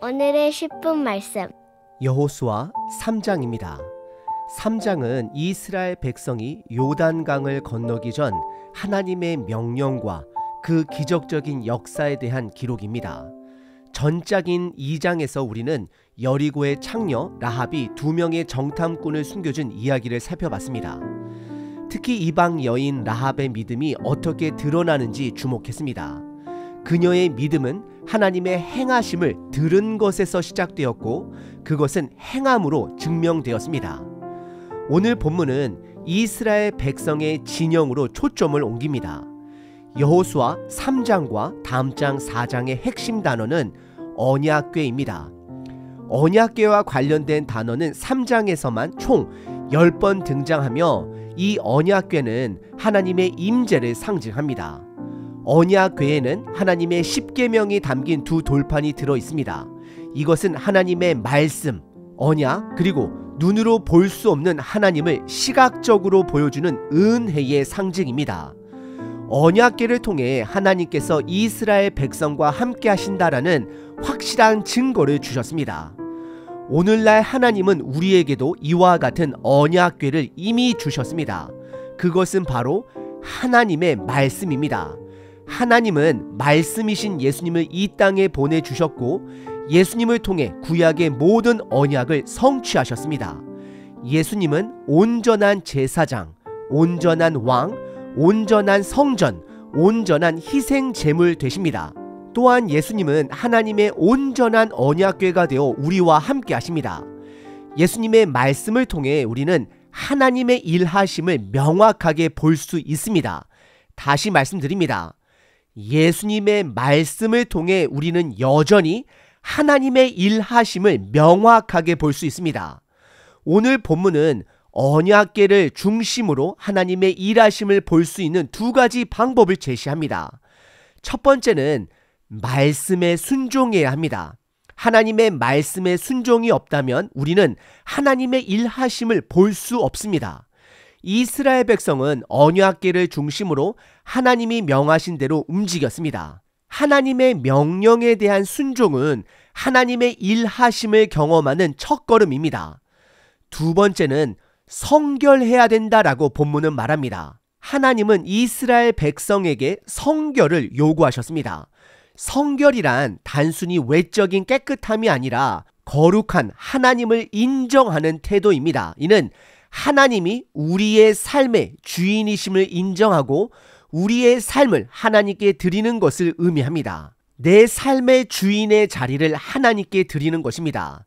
오늘의 10분 말씀. 여호수아 3장입니다. 3장은 이스라엘 백성이 요단강을 건너기 전 하나님의 명령과 그 기적적인 역사에 대한 기록입니다. 전작인 2장에서 우리는 여리고의 창녀 라합이 2명의 정탐꾼을 숨겨준 이야기를 살펴봤습니다. 특히 이방 여인 라합의 믿음이 어떻게 드러나는지 주목했습니다. 그녀의 믿음은 하나님의 행하심을 들은 것에서 시작되었고 그것은 행함으로 증명되었습니다. 오늘 본문은 이스라엘 백성의 진영으로 초점을 옮깁니다. 여호수아 3장과 다음 장 4장의 핵심 단어는 언약궤입니다. 언약궤와 관련된 단어는 3장에서만 총 10번 등장하며 이 언약궤는 하나님의 임재를 상징합니다. 언약궤에는 하나님의 10계명이 담긴 2 돌판이 들어 있습니다. 이것은 하나님의 말씀, 언약, 그리고 눈으로 볼 수 없는 하나님을 시각적으로 보여주는 은혜의 상징입니다. 언약궤를 통해 하나님께서 이스라엘 백성과 함께 하신다라는 확실한 증거를 주셨습니다. 오늘날 하나님은 우리에게도 이와 같은 언약궤를 이미 주셨습니다. 그것은 바로 하나님의 말씀입니다. 하나님은 말씀이신 예수님을 이 땅에 보내주셨고 예수님을 통해 구약의 모든 언약을 성취하셨습니다. 예수님은 온전한 제사장, 온전한 왕, 온전한 성전, 온전한 희생 제물 되십니다. 또한 예수님은 하나님의 온전한 언약궤가 되어 우리와 함께 하십니다. 예수님의 말씀을 통해 우리는 하나님의 일하심을 명확하게 볼 수 있습니다. 다시 말씀드립니다. 예수님의 말씀을 통해 우리는 여전히 하나님의 일하심을 명확하게 볼 수 있습니다. 오늘 본문은 언약궤를 중심으로 하나님의 일하심을 볼 수 있는 2가지 방법을 제시합니다. 첫 번째는 말씀에 순종해야 합니다. 하나님의 말씀에 순종이 없다면 우리는 하나님의 일하심을 볼 수 없습니다. 이스라엘 백성은 언약궤를 중심으로 하나님이 명하신 대로 움직였습니다. 하나님의 명령에 대한 순종은 하나님의 일하심을 경험하는 첫걸음입니다. 2 번째는 성결해야 된다라고 본문은 말합니다. 하나님은 이스라엘 백성에게 성결을 요구하셨습니다. 성결이란 단순히 외적인 깨끗함이 아니라 거룩한 하나님을 인정하는 태도입니다. 이는 하나님이 우리의 삶의 주인이심을 인정하고 우리의 삶을 하나님께 드리는 것을 의미합니다. 내 삶의 주인의 자리를 하나님께 드리는 것입니다.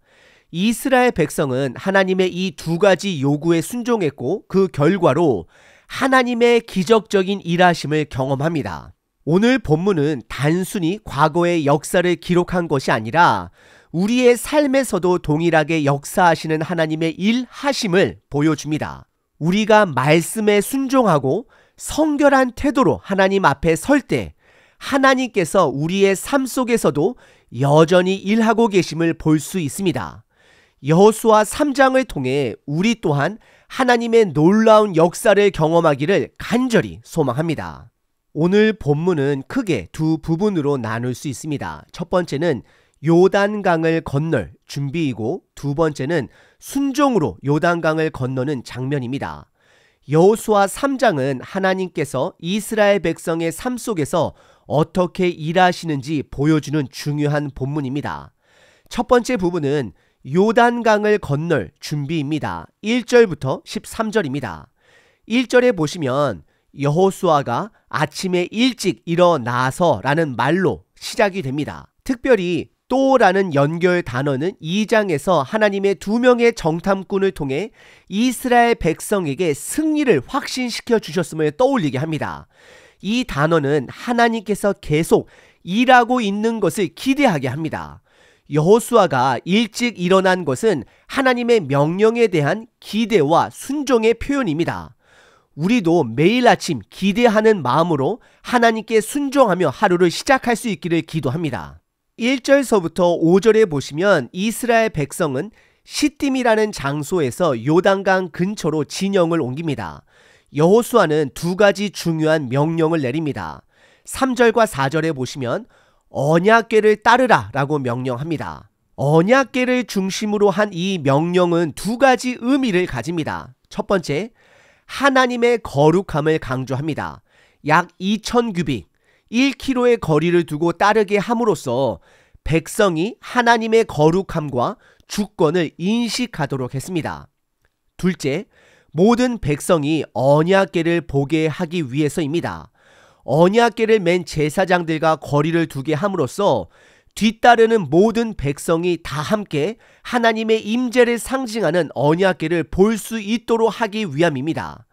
이스라엘 백성은 하나님의 이 2가지 요구에 순종했고 그 결과로 하나님의 기적적인 일하심을 경험합니다. 오늘 본문은 단순히 과거의 역사를 기록한 것이 아니라 우리의 삶에서도 동일하게 역사하시는 하나님의 일하심을 보여줍니다. 우리가 말씀에 순종하고 성결한 태도로 하나님 앞에 설 때 하나님께서 우리의 삶 속에서도 여전히 일하고 계심을 볼 수 있습니다. 여호수아 3장을 통해 우리 또한 하나님의 놀라운 역사를 경험하기를 간절히 소망합니다. 오늘 본문은 크게 2 부분으로 나눌 수 있습니다. 첫 번째는 요단강을 건널 준비이고 2 번째는 순종으로 요단강을 건너는 장면입니다. 여호수아 3장은 하나님께서 이스라엘 백성의 삶 속에서 어떻게 일하시는지 보여주는 중요한 본문입니다. 첫 번째 부분은 요단강을 건널 준비입니다. 1절부터 13절입니다. 1절에 보시면 여호수아가 아침에 일찍 일어나서 라는 말로 시작이 됩니다. 특별히 또라는 연결 단어는 2장에서 하나님의 2명의 정탐꾼을 통해 이스라엘 백성에게 승리를 확신시켜 주셨음을 떠올리게 합니다. 이 단어는 하나님께서 계속 일하고 있는 것을 기대하게 합니다. 여호수아가 일찍 일어난 것은 하나님의 명령에 대한 기대와 순종의 표현입니다. 우리도 매일 아침 기대하는 마음으로 하나님께 순종하며 하루를 시작할 수 있기를 기도합니다. 1절서부터 5절에 보시면 이스라엘 백성은 시딤이라는 장소에서 요단강 근처로 진영을 옮깁니다. 여호수아는 2가지 중요한 명령을 내립니다. 3절과 4절에 보시면 언약궤를 따르라 라고 명령합니다. 언약궤를 중심으로 한 이 명령은 두 가지 의미를 가집니다. 첫 번째, 하나님의 거룩함을 강조합니다. 약 2000규빅, 1km의 거리를 두고 따르게 함으로써 백성이 하나님의 거룩함과 주권을 인식하도록 했습니다. 둘째, 모든 백성이 언약궤를 보게 하기 위해서입니다. 언약궤를 맨 제사장들과 거리를 두게 함으로써 뒤따르는 모든 백성이 다 함께 하나님의 임재를 상징하는 언약궤를 볼 수 있도록 하기 위함입니다.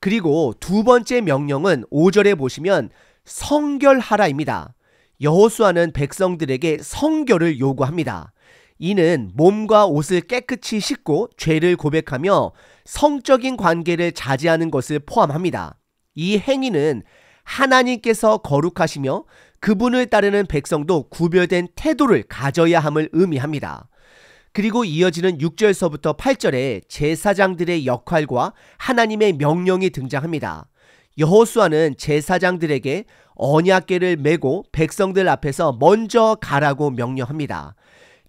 그리고 두 번째 명령은 5절에 보시면 성결하라입니다. 여호수아는 백성들에게 성결을 요구합니다. 이는 몸과 옷을 깨끗이 씻고 죄를 고백하며 성적인 관계를 자제하는 것을 포함합니다. 이 행위는 하나님께서 거룩하시며 그분을 따르는 백성도 구별된 태도를 가져야 함을 의미합니다. 그리고 이어지는 6절서부터 8절에 제사장들의 역할과 하나님의 명령이 등장합니다. 여호수아는 제사장들에게 언약궤를 메고 백성들 앞에서 먼저 가라고 명령합니다.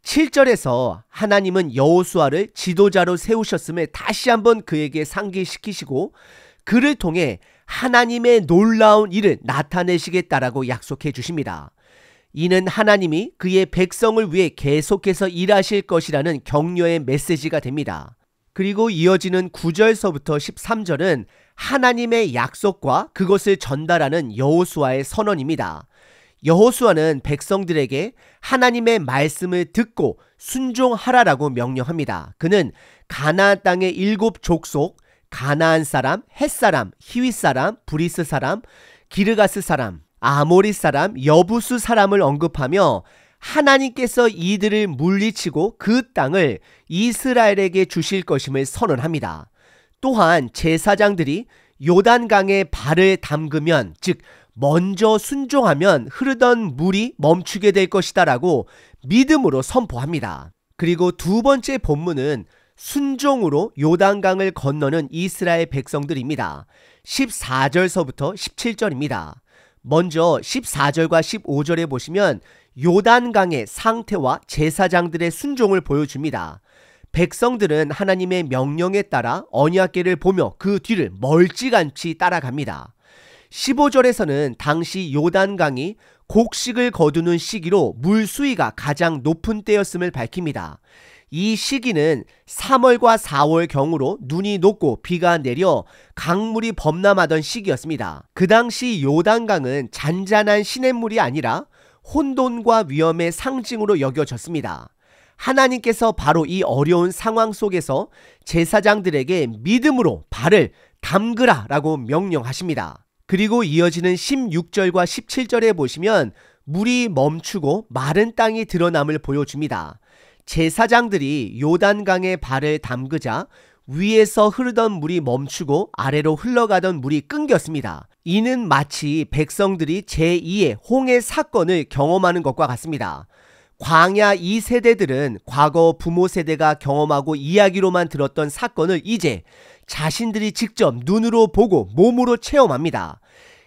7절에서 하나님은 여호수아를 지도자로 세우셨음을 다시 한번 그에게 상기시키시고 그를 통해 하나님의 놀라운 일을 나타내시겠다라고 약속해 주십니다. 이는 하나님이 그의 백성을 위해 계속해서 일하실 것이라는 격려의 메시지가 됩니다. 그리고 이어지는 9절서부터 13절은 하나님의 약속과 그것을 전달하는 여호수아의 선언입니다. 여호수아는 백성들에게 하나님의 말씀을 듣고 순종하라라고 명령합니다. 그는 가나안 땅의 7 족속, 가나안 사람, 헷 사람, 히윗 사람, 브리스 사람, 기르가스 사람, 아모리 사람, 여부수 사람을 언급하며 하나님께서 이들을 물리치고 그 땅을 이스라엘에게 주실 것임을 선언합니다. 또한 제사장들이 요단강에 발을 담그면, 즉 먼저 순종하면 흐르던 물이 멈추게 될 것이다 라고 믿음으로 선포합니다. 그리고 두 번째 본문은 순종으로 요단강을 건너는 이스라엘 백성들입니다. 14절서부터 17절입니다. 먼저 14절과 15절에 보시면 요단강의 상태와 제사장들의 순종을 보여줍니다. 백성들은 하나님의 명령에 따라 언약궤를 보며 그 뒤를 멀찌감치 따라갑니다. 15절에서는 당시 요단강이 곡식을 거두는 시기로 물 수위가 가장 높은 때였음을 밝힙니다. 이 시기는 3월과 4월 경으로 눈이 녹고 비가 내려 강물이 범람하던 시기였습니다. 그 당시 요단강은 잔잔한 시냇물이 아니라 혼돈과 위험의 상징으로 여겨졌습니다. 하나님께서 바로 이 어려운 상황 속에서 제사장들에게 믿음으로 발을 담그라 라고 명령하십니다. 그리고 이어지는 16절과 17절에 보시면 물이 멈추고 마른 땅이 드러남을 보여줍니다. 제사장들이 요단강에 발을 담그자 위에서 흐르던 물이 멈추고 아래로 흘러가던 물이 끊겼습니다. 이는 마치 백성들이 제2의 홍해 사건을 경험하는 것과 같습니다. 광야 2세대들은 과거 부모 세대가 경험하고 이야기로만 들었던 사건을 이제 자신들이 직접 눈으로 보고 몸으로 체험합니다.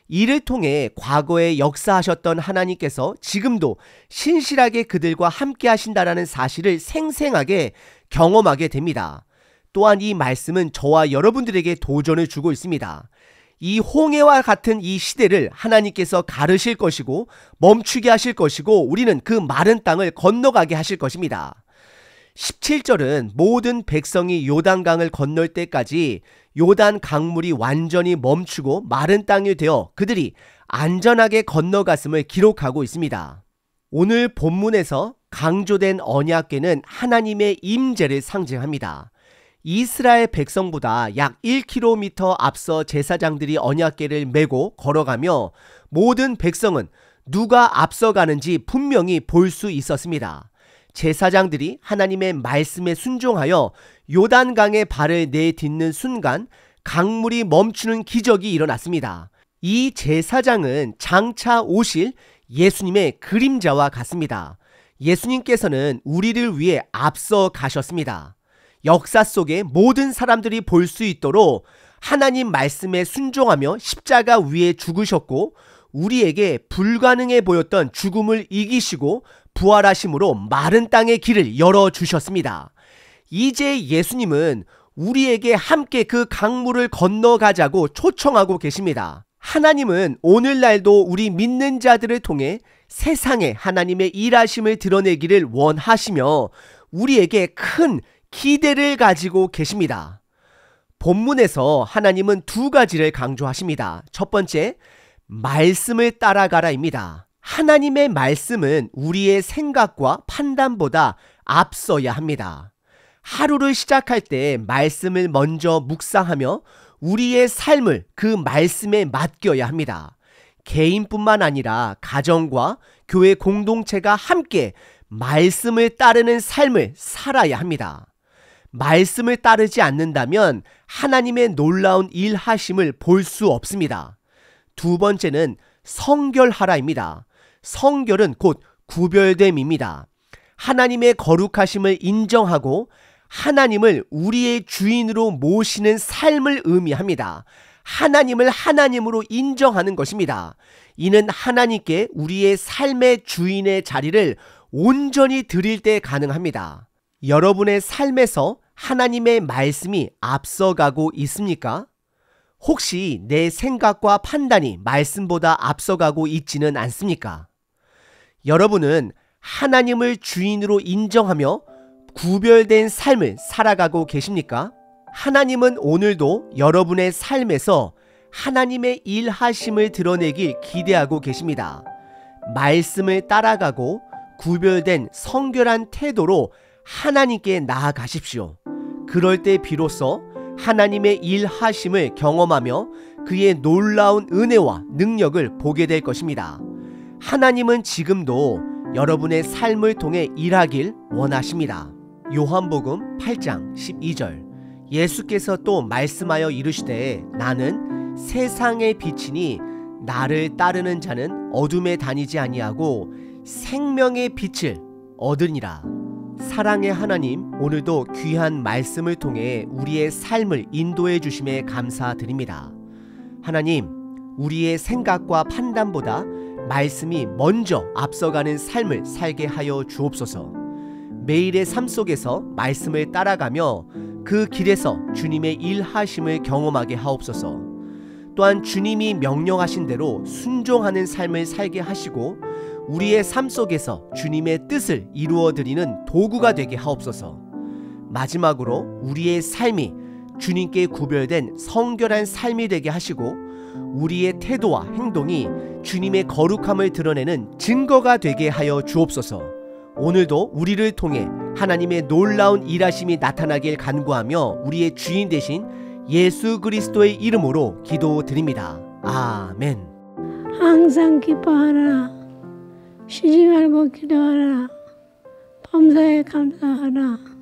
이를 통해 과거에 역사하셨던 하나님께서 지금도 신실하게 그들과 함께 하신다라는 사실을 생생하게 경험하게 됩니다. 또한 이 말씀은 저와 여러분들에게 도전을 주고 있습니다. 이 홍해와 같은 이 시대를 하나님께서 가르실 것이고 멈추게 하실 것이고 우리는 그 마른 땅을 건너가게 하실 것입니다. 17절은 모든 백성이 요단강을 건널 때까지 요단 강물이 완전히 멈추고 마른 땅이 되어 그들이 안전하게 건너갔음을 기록하고 있습니다. 오늘 본문에서 강조된 언약궤는 하나님의 임재를 상징합니다. 이스라엘 백성보다 약 1km 앞서 제사장들이 언약궤를 메고 걸어가며 모든 백성은 누가 앞서가는지 분명히 볼 수 있었습니다. 제사장들이 하나님의 말씀에 순종하여 요단강에 발을 내딛는 순간 강물이 멈추는 기적이 일어났습니다. 이 제사장은 장차 오실 예수님의 그림자와 같습니다. 예수님께서는 우리를 위해 앞서 가셨습니다. 역사 속에 모든 사람들이 볼 수 있도록 하나님 말씀에 순종하며 십자가 위에 죽으셨고 우리에게 불가능해 보였던 죽음을 이기시고 부활하심으로 마른 땅의 길을 열어주셨습니다. 이제 예수님은 우리에게 함께 그 강물을 건너가자고 초청하고 계십니다. 하나님은 오늘날도 우리 믿는 자들을 통해 세상에 하나님의 일하심을 드러내기를 원하시며 우리에게 큰 기대를 가지고 계십니다. 본문에서 하나님은 두 가지를 강조하십니다. 첫 번째, 말씀을 따라가라입니다. 하나님의 말씀은 우리의 생각과 판단보다 앞서야 합니다. 하루를 시작할 때 말씀을 먼저 묵상하며 우리의 삶을 그 말씀에 맡겨야 합니다. 개인뿐만 아니라 가정과 교회 공동체가 함께 말씀을 따르는 삶을 살아야 합니다. 말씀을 따르지 않는다면 하나님의 놀라운 일하심을 볼 수 없습니다. 두 번째는 성결하라입니다. 성결은 곧 구별됨입니다. 하나님의 거룩하심을 인정하고 하나님을 우리의 주인으로 모시는 삶을 의미합니다. 하나님을 하나님으로 인정하는 것입니다. 이는 하나님께 우리의 삶의 주인의 자리를 온전히 드릴 때 가능합니다. 여러분의 삶에서 하나님의 말씀이 앞서가고 있습니까? 혹시 내 생각과 판단이 말씀보다 앞서가고 있지는 않습니까? 여러분은 하나님을 주인으로 인정하며 구별된 삶을 살아가고 계십니까? 하나님은 오늘도 여러분의 삶에서 하나님의 일하심을 드러내길 기대하고 계십니다. 말씀을 따라가고 구별된 성결한 태도로 하나님께 나아가십시오. 그럴 때 비로소 하나님의 일하심을 경험하며 그의 놀라운 은혜와 능력을 보게 될 것입니다. 하나님은 지금도 여러분의 삶을 통해 일하길 원하십니다. 요한복음 8장 12절 예수께서 또 말씀하여 이르시되 나는 세상의 빛이니 나를 따르는 자는 어둠에 다니지 아니하고 생명의 빛을 얻으니라. 사랑의 하나님, 오늘도 귀한 말씀을 통해 우리의 삶을 인도해 주심에 감사드립니다. 하나님, 우리의 생각과 판단보다 말씀이 먼저 앞서가는 삶을 살게 하여 주옵소서. 매일의 삶 속에서 말씀을 따라가며 그 길에서 주님의 일하심을 경험하게 하옵소서. 또한 주님이 명령하신 대로 순종하는 삶을 살게 하시고 우리의 삶 속에서 주님의 뜻을 이루어드리는 도구가 되게 하옵소서. 마지막으로 우리의 삶이 주님께 구별된 성결한 삶이 되게 하시고 우리의 태도와 행동이 주님의 거룩함을 드러내는 증거가 되게 하여 주옵소서. 오늘도 우리를 통해 하나님의 놀라운 일하심이 나타나길 간구하며 우리의 주인 되신 예수 그리스도의 이름으로 기도드립니다. 아멘. 항상 기뻐하라. 쉬지 말고 기도하라. 범사에 감사하라.